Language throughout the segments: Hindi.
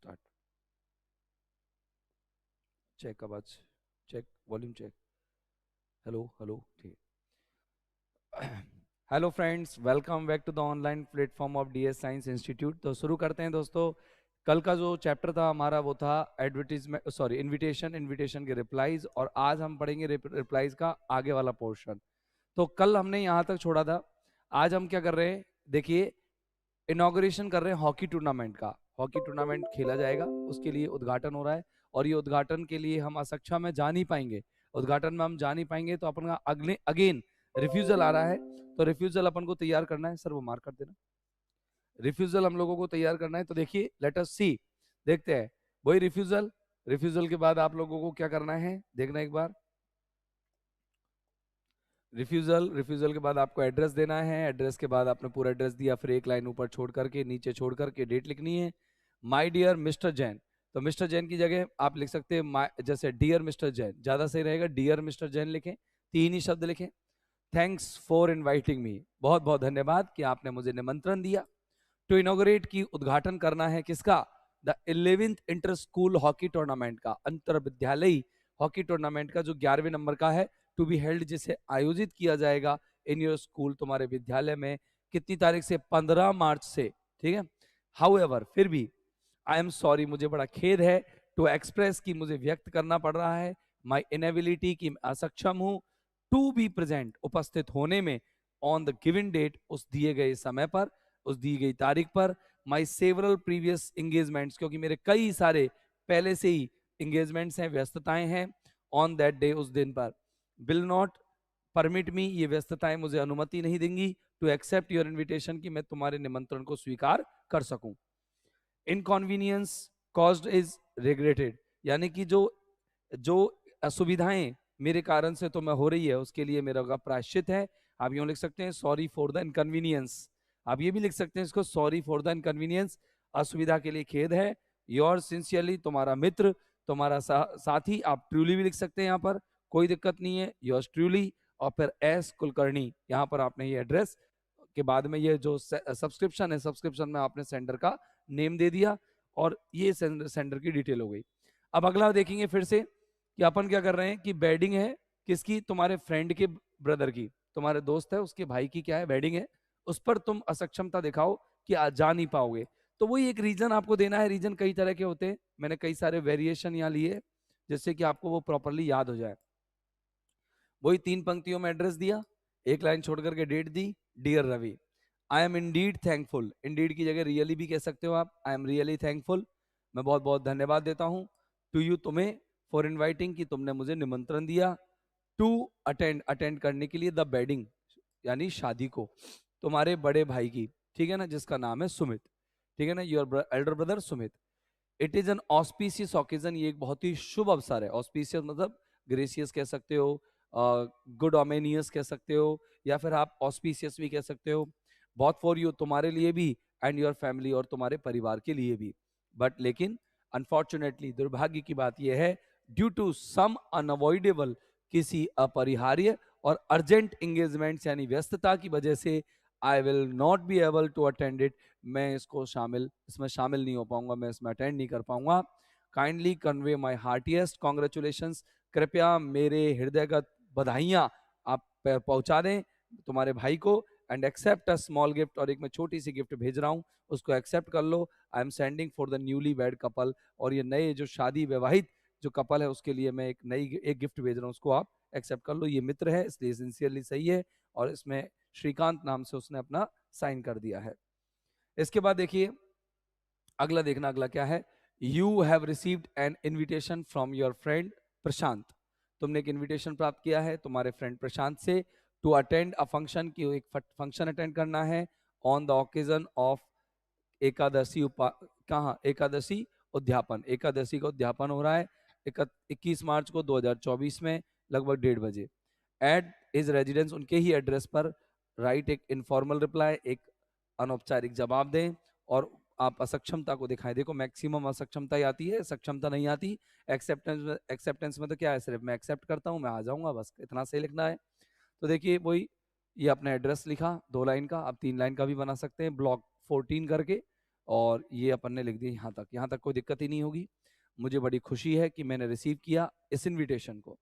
स्टार्ट। चेक आवाज, check volume check. Hello hello, ठीक। Hello friends, welcome back to the online platform of DS science institute. तो शुरू करते हैं दोस्तों। कल का जो चैप्टर था हमारा वो था एडवर्टीजमेंट, सॉरी इनविटेशन, इनविटेशन के रिप्लाईज, और आज हम पढ़ेंगे रिप्लाईज का आगे वाला पोर्शन। तो कल हमने यहाँ तक छोड़ा था। आज हम क्या कर रहे हैं, देखिए, इनॉग्रेशन कर रहे हैं हॉकी टूर्नामेंट का। हॉकी टूर्नामेंट खेला जाएगा, उसके लिए उद्घाटन हो रहा है, और ये उद्घाटन के लिए हम असक्षम में जा नहीं पाएंगे। उद्घाटन में हम जा नहीं पाएंगे तो अपन का अगले अगेन रिफ्यूजल आ रहा है। तो रिफ्यूजल अपन को तैयार करना है। सर वो मार्क कर देना। रिफ्यूजल हम लोगों को तैयार करना है। तो देखिए, लेट अस सी, देखते हैं वही रिफ्यूजल। रिफ्यूजल के बाद आप लोगों को क्या करना है, देखना एक बार। रिफ्यूजल के बाद आपको एड्रेस देना है। एड्रेस के बाद आपने पूरा एड्रेस दिया, फिर एक लाइन ऊपर छोड़ करके, नीचे छोड़ करके डेट लिखनी है। माय डियर मिस्टर जैन, तो मिस्टर जैन की जगह आप लिख सकते हैं जैसे डियर मिस्टर जैन, ज्यादा सही रहेगा। डियर मिस्टर जैन लिखें, तीन ही शब्द लिखें। थैंक्स फॉर इनवाइटिंग मी, बहुत बहुत धन्यवाद कि आपने मुझे निमंत्रण दिया। टू इनोग्रेट, की उद्घाटन करना है किसका, the 11th inter school hockey tournament का, अंतर विद्यालयी हॉकी टूर्नामेंट का, जो 11वें नंबर का है। टू बी हेल्ड, जिसे आयोजित किया जाएगा इन योर स्कूल, तुम्हारे विद्यालय में। कितनी तारीख से, 15 मार्च से, ठीक है। हाउएवर, फिर भी आई एम सॉरी, मुझे बड़ा खेद है। टू एक्सप्रेस, की मुझे व्यक्त करना पड़ रहा है। माई इनेबिलिटी, की मैं असक्षम हूं। टू बी प्रेजेंट, उपस्थित होने में। ऑन द गिवन डेट, उस दिए गए समय पर, उस दी गई तारीख पर। माई सेवरल प्रीवियस एंगेजमेंट्स, क्योंकि मेरे कई सारे पहले से ही एंगेजमेंट्स हैं, व्यस्तताएं हैं। ऑन दैट डे, उस दिन पर। विल नॉट परमिट मी, ये व्यस्तताएं मुझे अनुमति नहीं देंगी। टू एक्सेप्ट योर इन्विटेशन, की मैं तुम्हारे निमंत्रण को स्वीकार कर सकूं। इनकॉन्वीनियंस कॉज्ड इज रिग्रेटेड, यानी कि जो जो असुविधाएं मेरे कारण से तुम्हें हो रही है, उसके लिए मेरा का प्रायश्चित है। आप यूं लिख सकते हैं, सॉरी फॉर द इनकन्वीनियंस। आप ये भी लिख सकते हैं इसको, सॉरी फॉर द इनकन्वीनियंस, असुविधा के लिए खेद है। योर सिंसियरली, तुम्हारा मित्र, तुम्हारा साथी। आप ट्रूली भी लिख सकते हैं यहाँ पर, कोई दिक्कत नहीं है। योर्स ट्रूली, और फिर एस कुलकर्णी, यहाँ पर आपने ये एड्रेस के बाद में ये जो सब्सक्रिप्शन है, सब्सक्रिप्शन में आपने सेंडर का नेम दे दिया, और ये सेंडर की डिटेल हो गई। अब अगला देखेंगे फिर से, कि अपन क्या कर रहे हैं, कि वेडिंग है किसकी, तुम्हारे फ्रेंड के ब्रदर की, तुम्हारे दोस्त है उसके भाई की क्या है, वेडिंग है। उस पर तुम असक्षमता दिखाओ कि आज जा नहीं पाओगे। तो वही एक रीजन आपको देना है। रीजन कई तरह के होते हैं, मैंने कई सारे वेरिएशन यहाँ लिए, जिससे कि आपको वो प्रॉपरली याद हो जाए। वही 3 पंक्तियों में एड्रेस दिया, एक लाइन छोड़ करके डेट दी। Dear Ravi, I am indeed thankful, indeed की जगह रियली भी कह सकते हो आप। आई एम रियली थैंकफुल, मैं बहुत बहुत धन्यवाद देता हूँ। टू यू, तुम्हें। फॉर इनवाइटिंग, की तुमने मुझे निमंत्रण दिया। टू अटेंड, अटेंड करने के लिए। द वेडिंग, यानी शादी को, तुम्हारे बड़े भाई की, ठीक है ना, जिसका नाम है सुमित, ठीक है ना, your Elder brother Sumit. It is an auspicious occasion, ये एक बहुत ही शुभ अवसर है। ऑस्पिशियस मतलब ग्रेसियस कह सकते हो, गुड ओमेनियस कह सकते हो, या फिर आप ऑस्पिशियस भी कह सकते हो। बहुत फॉर यू, तुम्हारे लिए भी, एंड योर फैमिली, और तुम्हारे परिवार के लिए भी। बट लेकिन अनफॉर्चुनेटली, दुर्भाग्य की बात यह है, ड्यू टू सम अनअवॉइडेबल, किसी अपरिहार्य और अर्जेंट एंगेजमेंट्स, यानी व्यस्तता की वजह से, I will not be able to attend it, मैं इसमें शामिल नहीं हो पाऊंगा, मैं इसमें अटेंड नहीं कर पाऊंगा। Kindly convey my heartiest congratulation, कृपया मेरे हृदयगत बधाइयां आप पहुंचा दें तुम्हारे भाई को। And accept a small gift, और एक मैं छोटी सी गिफ्ट भेज रहा हूं, उसको एक्सेप्ट कर लो। I am sending for the newly wed couple, और ये नए जो शादी विवाहित जो कपल है, उसके लिए मैं एक गिफ्ट भेज रहा हूं, उसको आप एक्सेप्ट कर लो। ये मित्र है, इसलिए सिंसियरली सही है, और इसमें श्रीकांत नाम से उसने अपना साइन कर दिया है। इसके बाद देखिए, अगला देखना, अगला क्या है। You have received an invitation from your friend Prashant, तुमने एक इन्विटेशन प्राप्त किया है तुम्हारे फ्रेंड प्रशांत से। टू अटेंड अ फंक्शन, की एक फंक्शन अटेंड करना है। On the occasion of Ekadashi कहाँ, एकादशी उद्यापन, एकादशी का उद्यापन हो रहा है 21 मार्च को 2024 में, लगभग 1:30 बजे। एट हिज रेजिडेंस, उनके ही एड्रेस पर। राइट एक इनफॉर्मल रिप्लाई, एक अनौपचारिक जवाब दें, और आप असक्षमता को दिखाएं। देखो, मैक्सिमम असक्षमता ही आती है, सक्षमता नहीं आती। एक्सेप्टेंस में तो क्या है, सिर्फ मैं एक्सेप्ट करता हूं, मैं आ जाऊंगा, बस इतना सही लिखना है। तो देखिए, वही ये अपना एड्रेस लिखा 2 लाइन का, आप 3 लाइन का भी बना सकते हैं, ब्लॉक 14 करके, और ये अपन ने लिख दिया यहाँ तक कोई दिक्कत ही नहीं होगी। मुझे बड़ी खुशी है कि मैंने रिसीव किया इस इनविटेशन को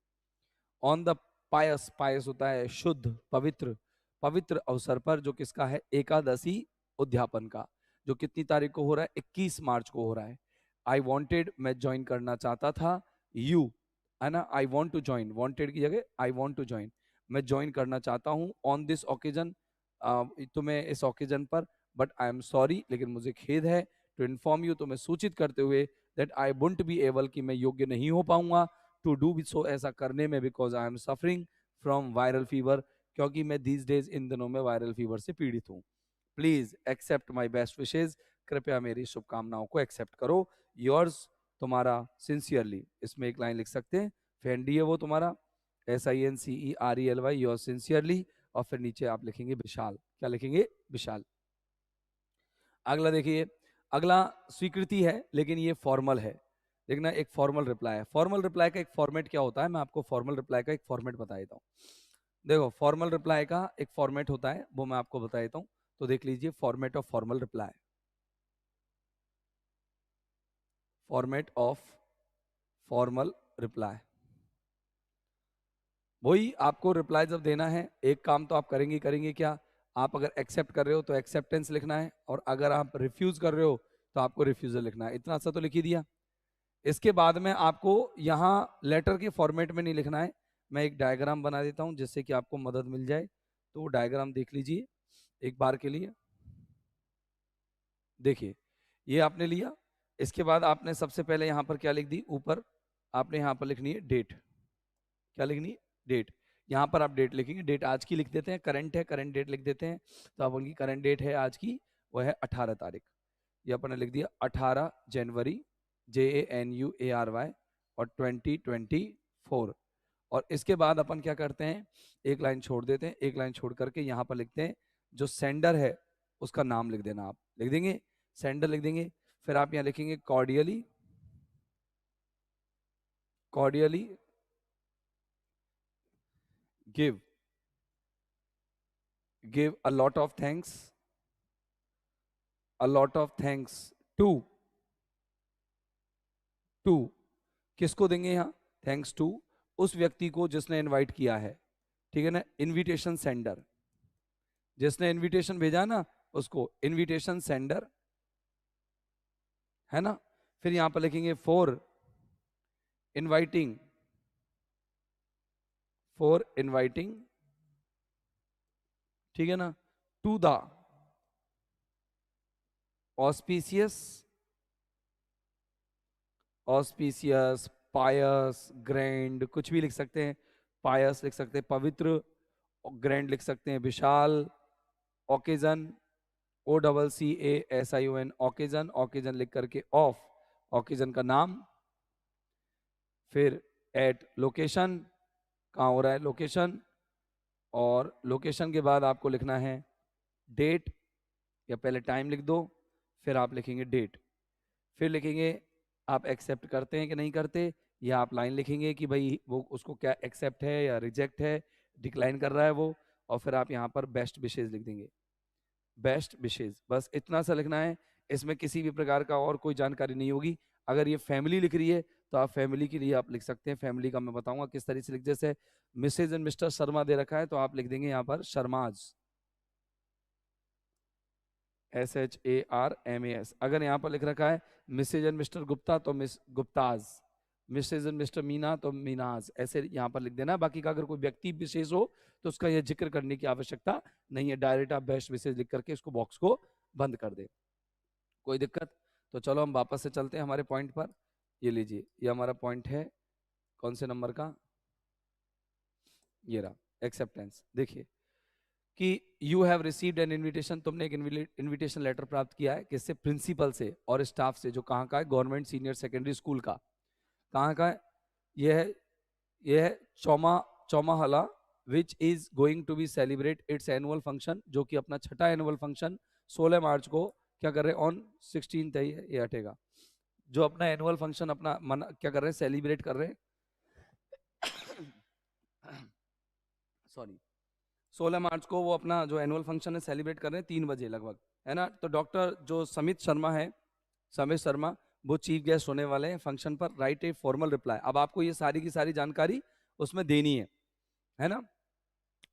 ऑन द पायस, पायस होता है शुद्ध पवित्र, पवित्र अवसर पर, जो किसका है, एकादशी उद्यापन का, जो कितनी तारीख को हो रहा है, 21 मार्च को हो रहा है। आई वॉन्टेड, मैं ज्वाइन करना चाहता था, यू, है ना, I want to join, wanted की जगह आई वॉन्ट टू ज्वाइन, मैं ज्वाइन करना चाहता हूँ ऑन दिस ओकेजन, तुम्हें इस ओकेजन पर, बट आई एम सॉरी, लेकिन मुझे खेद है, टू इन्फॉर्म यू, तुम्हें सूचित करते हुए, that I won't be able, कि मैं योग्य नहीं हो पाऊंगा टू डू सो, ऐसा करने में, because I am suffering from viral fever, क्योंकि मैं दीज डेज, इन दिनों में वायरल फीवर से पीड़ित हूँ। Please accept my best wishes, कृपया मेरी शुभकामनाओं को एक्सेप्ट करो। योर्स, तुम्हारा सिंसियरली, इसमें एक लाइन लिख सकते हैं, फ्रेंडी है वो तुम्हारा, SINCERELY, योर्स सिंसियरली, और फिर नीचे आप लिखेंगे विशाल, क्या लिखेंगे, विशाल। अगला देखिए, अगला स्वीकृति है, लेकिन ये फॉर्मल है, देखना, एक फॉर्मल रिप्लाई है। फॉर्मल रिप्लाई का एक फॉर्मेट क्या होता है, मैं आपको फॉर्मल रिप्लाई का एक फॉर्मेट बता देता हूँ। देखो, फॉर्मल रिप्लाई का एक फॉर्मेट होता है, वो मैं आपको बता देता हूँ, तो देख लीजिए, format of formal reply, format of formal reply, वही आपको रिप्लाई जब देना है, एक काम तो आप करेंगे करेंगे क्या, आप अगर एक्सेप्ट कर रहे हो तो एक्सेप्टेंस लिखना है, और अगर आप रिफ्यूज कर रहे हो तो आपको रिफ्यूजल लिखना है, इतना सा तो लिख ही दिया। इसके बाद में आपको यहाँ लेटर के फॉर्मेट में नहीं लिखना है, मैं एक डायग्राम बना देता हूं जिससे कि आपको मदद मिल जाए, तो डायग्राम देख लीजिए एक बार के लिए। देखिए, ये आपने लिया, इसके बाद आपने सबसे पहले यहाँ पर क्या लिख दी, ऊपर आपने यहाँ पर लिखनी है डेट, क्या लिखनी है, डेट। यहाँ पर आप डेट लिखेंगे, डेट आज की लिख देते हैं, करंट है, करंट डेट लिख देते हैं, तो आप उनकी करंट डेट है आज की, वह है 18 तारीख, ये अपन ने लिख दिया 18 जनवरी, JANUARY, और 2024। और इसके बाद अपन क्या करते हैं, एक लाइन छोड़ देते हैं, एक लाइन छोड़ करके यहाँ पर लिखते हैं, जो सेंडर है उसका नाम लिख देना, आप लिख देंगे, सेंडर लिख देंगे, फिर आप यहाँ लिखेंगे cordially, cordially give, give a lot of thanks, a lot of thanks to, to, किसको देंगे यहाँ, थैंक्स टू उस व्यक्ति को जिसने इनवाइट किया है, ठीक है ना, इनविटेशन सेंडर, जिसने इनविटेशन भेजा ना उसको इनविटेशन सेंडर, है ना। फिर यहां पर लिखेंगे फॉर इनवाइटिंग, फॉर इनवाइटिंग, ठीक है ना, to the auspicious, auspicious, pious, grand, कुछ भी लिख सकते हैं, पायस लिख सकते हैं, पवित्र, ग्रैंड लिख सकते हैं, विशाल, ओकेजन, OCCASION, ओकेजन, ओकेजन लिख करके ऑफ, ओकेजन का नाम, फिर एट लोकेशन, कहाँ हो रहा है लोकेशन, और लोकेशन के बाद आपको लिखना है डेट, या पहले टाइम लिख दो, फिर आप लिखेंगे डेट, फिर लिखेंगे आप एक्सेप्ट करते हैं कि नहीं करते, या आप लाइन लिखेंगे कि भाई वो उसको क्या एक्सेप्ट है या रिजेक्ट है, डिक्लाइन कर रहा है वो, और फिर आप यहाँ पर बेस्ट विशेज लिख देंगे, बेस्ट विशेज, बस इतना सा लिखना है। इसमें किसी भी प्रकार का और कोई जानकारी नहीं होगी। अगर ये फैमिली लिख रही है तो आप फैमिली के लिए आप लिख सकते हैं, फैमिली का मैं बताऊंगा किस तरीके से लिख, जैसे मिसेज एंड मिस्टर शर्मा दे रखा है तो आप लिख देंगे यहाँ पर शर्माज, SHARMAS। अगर यहाँ पर लिख रखा है मिसेज एंड मिस्टर गुप्ता तो miss Guptas, Mrs and mister Meena तो मीनाज, ऐसे यहाँ पर लिख देना। बाकी का अगर कोई व्यक्ति विशेष हो तो उसका यह जिक्र करने की आवश्यकता नहीं है, डायरेक्ट आप बेस्ट विशेष लिख करके इसको बॉक्स को बंद कर दे, कोई दिक्कत। तो चलो हम वापस से चलते हैं हमारे पॉइंट पर, ये लीजिए, ये हमारा पॉइंट है कौन से नंबर का, ये रहा एक्सेप्टेंस। देखिए कि you have received N invitation, तुमने एक इनविटेशन लेटर प्राप्त किया है, किससे, प्रिंसिपल से और स्टाफ से, जो कहाँ का है, गवर्नमेंट सीनियर सेकेंडरी स्कूल का, कहाँ का है, यह है, यह है Chauma, Chaumahla, which is going to be celebrate its annual function, जो कि अपना छठा एनुअल फंक्शन 16 मार्च को क्या कर रहे हैं, ऑन 16 है ये हटेगा, जो अपना एनुअल फंक्शन अपना क्या कर रहे हैं, सेलिब्रेट कर रहे हैं, सॉरी, 16 मार्च को वो अपना जो एनुअल फंक्शन है सेलिब्रेट कर रहे हैं 3 बजे लगभग, है ना। तो डॉक्टर जो समित शर्मा है, समित शर्मा, वो चीफ गेस्ट होने वाले हैं फंक्शन पर। Right a formal reply. अब आपको ये सारी की सारी जानकारी उसमें देनी है ना।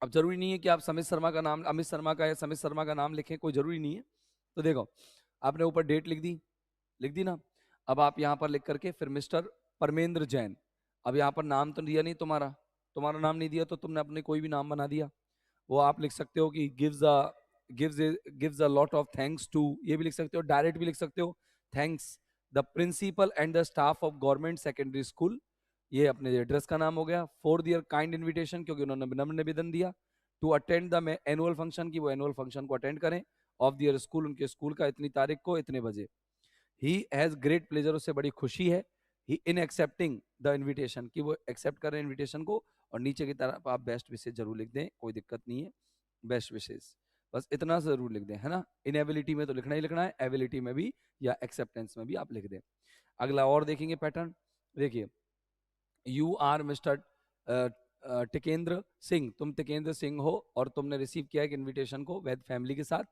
अब जरूरी नहीं है कि आप समित शर्मा का नाम, अमित शर्मा का या समित शर्मा का नाम लिखें, कोई जरूरी नहीं है। तो देखो, आपने ऊपर डेट लिख दी ना। अब आप यहाँ पर लिख करके फिर मिस्टर परमेंद्र जैन। अब यहाँ पर नाम तो दिया नहीं, तुम्हारा तुम्हारा नाम नहीं दिया, तो तुमने अपने कोई भी नाम बना दिया। वो आप लिख सकते हो कि gives a lot of thanks to, ये भी लिख सकते हो, डायरेक्ट भी लिख सकते हो, thanks the principal and the staff of government secondary school. ये अपने एड्रेस का नाम हो गया। फॉर दियर काइंड इन्विटेशन, क्योंकि उन्होंने नम्र निवेदन दिया to attend the annual function, की वो एनुअल फंक्शन को अटेंड करें ऑफ दियर स्कूल, उनके स्कूल का, इतनी तारीख को इतने बजे। ही हैज ग्रेट प्लेजर, उससे बड़ी खुशी है, ही इन एक्सेप्टिंग द इन्विटेशन, कि वो एक्सेप्ट कर रहे हैं इन्विटेशन को। और नीचे की तरफ आप बेस्ट विशेष जरूर लिख दें, कोई दिक्कत नहीं है, बेस्ट विशेष, बस इतना जरूर लिख दें, है ना। इनएबिलिटी में तो लिखना ही लिखना है, एबिलिटी में भी या एक्सेप्टेंस में भी आप लिख दें। अगला और देखेंगे पैटर्न। देखिए, you are mister Tikendra Singh, तुम टिकेंद्र सिंह हो और तुमने रिसीव किया एक इनविटेशन को वैद फैमिली के साथ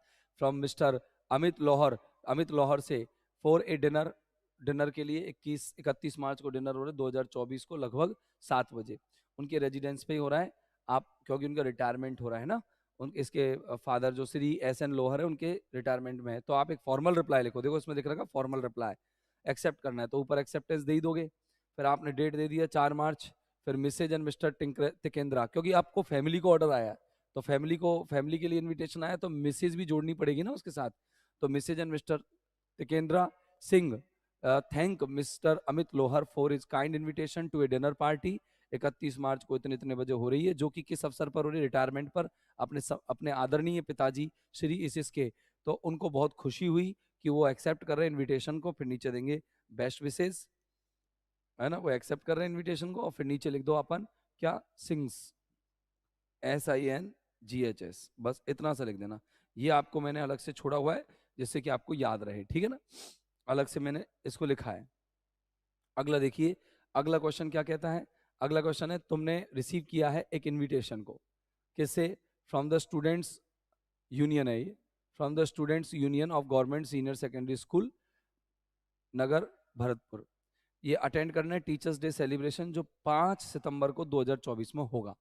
फ्रॉम मिस्टर अमित लोहर, अमित लोहर से, फॉर ए डिनर, डिनर के लिए 31 मार्च को डिनर हो रहा है 2024 को लगभग 7 बजे। उनके रेजिडेंस पे ही हो रहा है, आप, क्योंकि उनका रिटायरमेंट हो रहा है ना। उन इसके फादर जो श्री एस एन लोहर है, उनके रिटायरमेंट में है। तो आप एक फॉर्मल रिप्लाई लिखो, देखो इसमें दिख रहा है फॉर्मल रिप्लाई, एक्सेप्ट करना है तो ऊपर एक्सेप्टेंस दे ही दोगे। फिर आपने डेट दे दिया 4 मार्च। फिर मिसेज एंड मिस्टर टिकेंद्रा, क्योंकि आपको फैमिली को ऑर्डर आया, तो फैमिली के लिए इनविटेशन आया, तो मिसेज भी जोड़नी पड़ेगी ना उसके साथ। तो Mrs and Mr Tikendra Singh thank Mr Amit Lohar for his kind invitation to a dinner party, 31 March को इतने इतने बजे हो रही है, जो कि किस अवसर पर हो रही है, रिटायरमेंट पर, अपने आदरणीय पिताजी श्री इसिस के। तो उनको बहुत खुशी हुई कि वो एक्सेप्ट कर रहे हैं इनविटेशन को। फिर नीचे देंगे बेस्ट विशेष, है ना, वो एक्सेप्ट कर रहे हैं इनविटेशन को। और फिर नीचे लिख दो अपन क्या, सिंग्स, SINGHS, बस इतना सा लिख देना। ये आपको मैंने अलग से छोड़ा हुआ है जिससे कि आपको याद रहे, ठीक है ना, अलग से मैंने इसको लिखा है। अगला देखिए, अगला क्वेश्चन क्या कहता है। अगला क्वेश्चन है, तुमने रिसीव किया है एक इनविटेशन को, किससे, फ्रॉम द स्टूडेंट्स यूनियन है ये, from the students union of government senior secondary school Nagar Bharatpur. ये अटेंड करना है टीचर्स डे सेलिब्रेशन, जो 5 सितंबर को 2024 में होगा।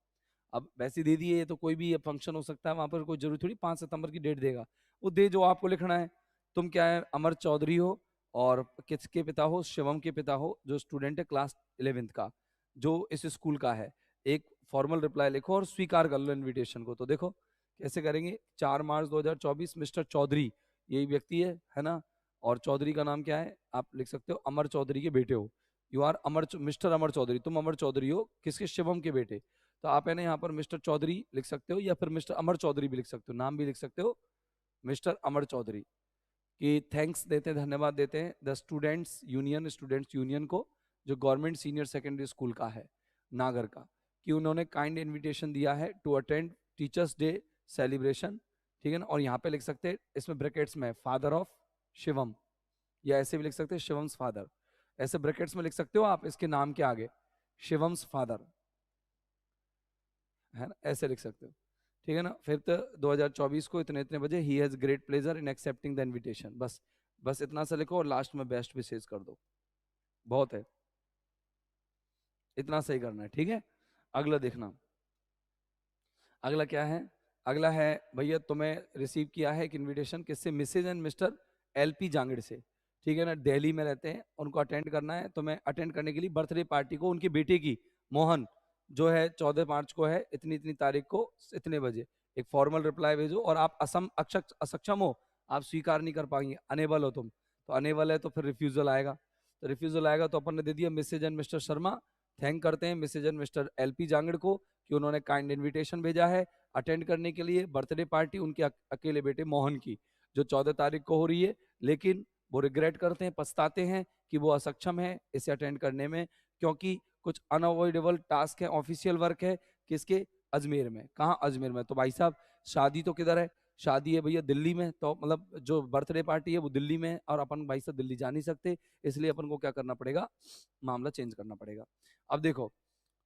अब वैसे दे दिए, ये तो कोई भी फंक्शन हो सकता है वहां पर, कोई जरूरी थोड़ी 5 सितंबर की डेट देगा। वो दे, जो आपको लिखना है। तुम क्या है, अमर चौधरी हो, और किसके पिता हो, शिवम के पिता हो, जो स्टूडेंट है क्लास 11th का, जो इस स्कूल का है। एक फॉर्मल रिप्लाई लिखो और स्वीकार कर लो इनविटेशन को। तो देखो कैसे करेंगे, 4 मार्च 2024, मिस्टर चौधरी, यही व्यक्ति है ना। और चौधरी का नाम क्या है, आप लिख सकते हो अमर चौधरी के बेटे हो। यू आर मिस्टर अमर चौधरी, तुम अमर चौधरी हो, किसके, शिवम के बेटे। तो आप है ना यहाँ पर मिस्टर चौधरी लिख सकते हो, या फिर मिस्टर अमर चौधरी भी लिख सकते हो, नाम भी लिख सकते हो मिस्टर अमर चौधरी। कि थैंक्स देते हैं, धन्यवाद देते हैं द स्टूडेंट्स यूनियन को, जो गवर्नमेंट सीनियर सेकेंडरी स्कूल का है, नागर का, कि उन्होंने काइंड इनविटेशन दिया है to attend teachers day celebration, ठीक है ना। और यहाँ पे लिख सकते हैं, इसमें ब्रैकेट्स में फादर ऑफ शिवम, या ऐसे भी लिख सकते हैं शिवम्स फादर, ऐसे ब्रैकेट्स में लिख सकते हो आप इसके नाम के आगे, शिवम्स फादर, है ना, ऐसे लिख सकते हो, ठीक है ना। 5 2024 को इतने इतने बजे, he has great pleasure in accepting the invitation, बस बस इतना सा लिखो और लास्ट में बेस्ट विशेष कर दो, बहुत है, इतना सही करना है, ठीक है। अगला देखना, अगला क्या है। अगला है भैया, तुम्हें रिसीव किया है एक इनविटेशन, किससे, Mrs and mister LP Jangad से, ठीक है ना, दिल्ली में रहते हैं, उनको अटेंड करना है। तुम्हें अटेंड करने के लिए बर्थडे पार्टी को उनके बेटे की, मोहन, जो है 14 मार्च को है, इतनी इतनी तारीख को इतने बजे। एक फॉर्मल रिप्लाई भेजो। और आप असक्षम हो, आप स्वीकार नहीं कर पाएंगे, अनेबल हो तुम, तो अनेबल है तो फिर रिफ्यूजल आएगा। तो रिफ्यूजल आएगा तो अपन ने दे दिया, Mrs and mister Sharma thank करते हैं Mrs and mister LP Jangad को कि उन्होंने काइंड इनविटेशन भेजा है अटेंड करने के लिए बर्थडे पार्टी उनके अकेले बेटे मोहन की, जो 14 तारीख को हो रही है। लेकिन वो रिग्रेट करते हैं, पछताते हैं कि वो असक्षम है इसे अटेंड करने में, क्योंकि कुछ अनअवॉइडेबल टास्क है, ऑफिशियल वर्क है, किसके, अजमेर में। कहाँ, अजमेर में। तो भाई साहब, शादी तो किधर है, शादी है भैया दिल्ली में, तो मतलब जो बर्थडे पार्टी है वो दिल्ली में है, और अपन भाई साहब दिल्ली जा नहीं सकते, इसलिए अपन को क्या करना पड़ेगा, मामला चेंज करना पड़ेगा। अब देखो,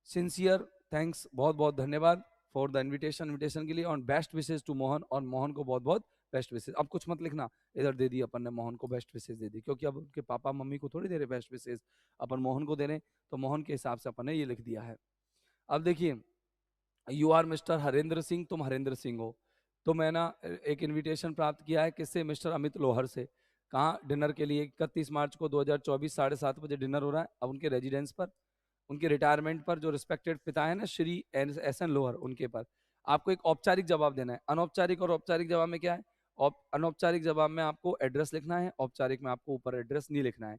सिंसियर थैंक्स, बहुत बहुत धन्यवाद फॉर द इनविटेशन के लिए, on best wishes to Mohan, और मोहन को बहुत बहुत बेस्ट विशेज। अब कुछ मत लिखना, इधर दे दी अपन ने मोहन को बेस्ट विशेज दे दी, क्योंकि अब उनके पापा मम्मी को थोड़ी दे रहे बेस्ट विशेज, अपन मोहन को दे रहे, तो मोहन के हिसाब से अपन ने ये लिख दिया है। अब देखिए, you are mister Harendra Singh, तुम हरेंद्र सिंह हो, तो मैं ना एक इनविटेशन प्राप्त किया है, किससे? मिस्टर अमित लोहर से। कहाँ? डिनर के लिए 31 मार्च को 2024 7:30 बजे डिनर हो रहा है, अब उनके रेजिडेंस पर, उनके रिटायरमेंट पर, जो रिस्पेक्टेड पिता है ना श्री एस एन लोहर, उनके पर आपको एक औपचारिक जवाब देना है। अनौपचारिक और औपचारिक जवाब में क्या है? अनौपचारिक जवाब में आपको एड्रेस लिखना है, औपचारिक में आपको ऊपर एड्रेस नहीं लिखना है।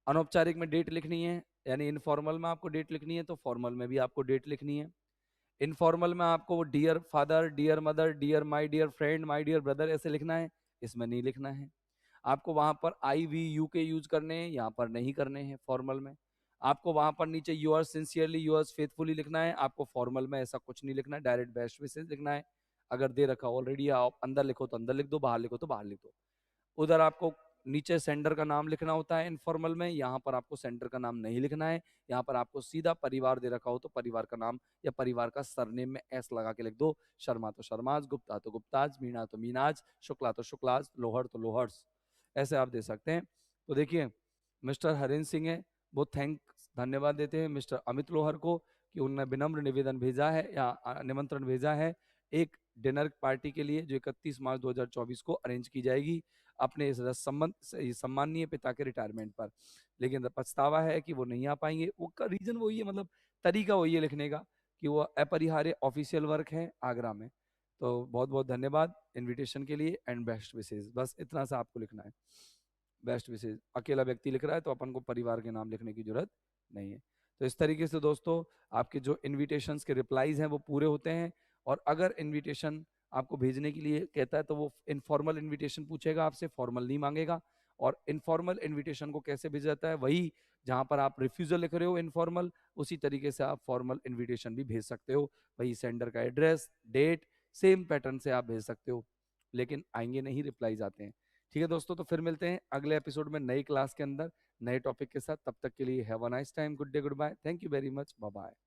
अनौपचारिक में डेट लिखनी है, यानी इनफॉर्मल में आपको डेट लिखनी है, तो फॉर्मल में भी आपको डेट लिखनी है। इनफॉर्मल में आपको वो dear father, dear mother, dear my dear friend, my dear brother ऐसे लिखना है, इसमें नहीं लिखना है। आपको वहां पर आई वी यू के यूज करने हैं, यहाँ पर नहीं करने हैं फॉर्मल में। आपको वहां पर नीचे यूअर्स सिंसियरली यूअर्स फेथफुली लिखना है, आपको फॉर्मल में ऐसा कुछ नहीं लिखना है, डायरेक्ट बेस्ट विशेस लिखना है। अगर दे रखा ऑलरेडी, आप अंदर लिखो तो अंदर लिख दो, बाहर लिखो तो बाहर लिख दो। उधर आपको नीचे सेंडर का नाम लिखना होता है इनफॉर्मल में, यहाँ पर आपको सेंडर का नाम नहीं लिखना है। यहाँ पर आपको सीधा परिवार दे रखा हो तो परिवार का नाम या परिवार का सरनेम में एस लगा के लिख दो। शर्मा तो शर्माज, गुप्ता तो गुप्ताज, मीणा तो मीनाज, शुक्ला तो शुक्लाज, लोहर तो लोहर्स, ऐसे आप दे सकते हैं। तो देखिए, मिस्टर हरेंद्र सिंह है, बहुत थैंक्स, धन्यवाद देते हैं मिस्टर अमित लोहर को कि उन्होंने विनम्र निवेदन भेजा है या निमंत्रण भेजा है एक डिनर पार्टी के लिए, जो 31 मार्च 2024 को अरेंज की जाएगी अपने इस सम्माननीय पिता के रिटायरमेंट पर। लेकिन पछतावा है कि वो नहीं आ पाएंगे, वो का रीजन वही है, मतलब तरीका वही है लिखने का कि वो अपरिहार्य ऑफिशियल वर्क है आगरा में। तो बहुत बहुत धन्यवाद इनविटेशन के लिए एंड बेस्ट विशेष, बस इतना सा आपको लिखना है। बेस्ट विशेष अकेला व्यक्ति लिख रहा है तो अपन को परिवार के नाम लिखने की जरूरत नहीं है। तो इस तरीके से दोस्तों, आपके जो इनविटेशंस के रिप्लाईज हैं वो पूरे होते हैं। और अगर इनविटेशन आपको भेजने के लिए कहता है तो वो इनफॉर्मल इनविटेशन पूछेगा आपसे, फॉर्मल नहीं मांगेगा। और इनफॉर्मल इनविटेशन को कैसे भेजा जाता है, वही जहां पर आप रिफ्यूजल लिख रहे हो इनफॉर्मल, उसी तरीके से आप फॉर्मल इनविटेशन भी भेज सकते हो। वही सेंडर का एड्रेस, डेट, सेम पैटर्न से आप भेज सकते हो, लेकिन आएंगे नहीं, रिप्लाईज आते हैं। ठीक है दोस्तों, तो फिर मिलते हैं अगले एपिसोड में नई क्लास के अंदर नए टॉपिक के साथ। तब तक के लिए have a nice time, good day, goodbye, thank you very much, bye bye.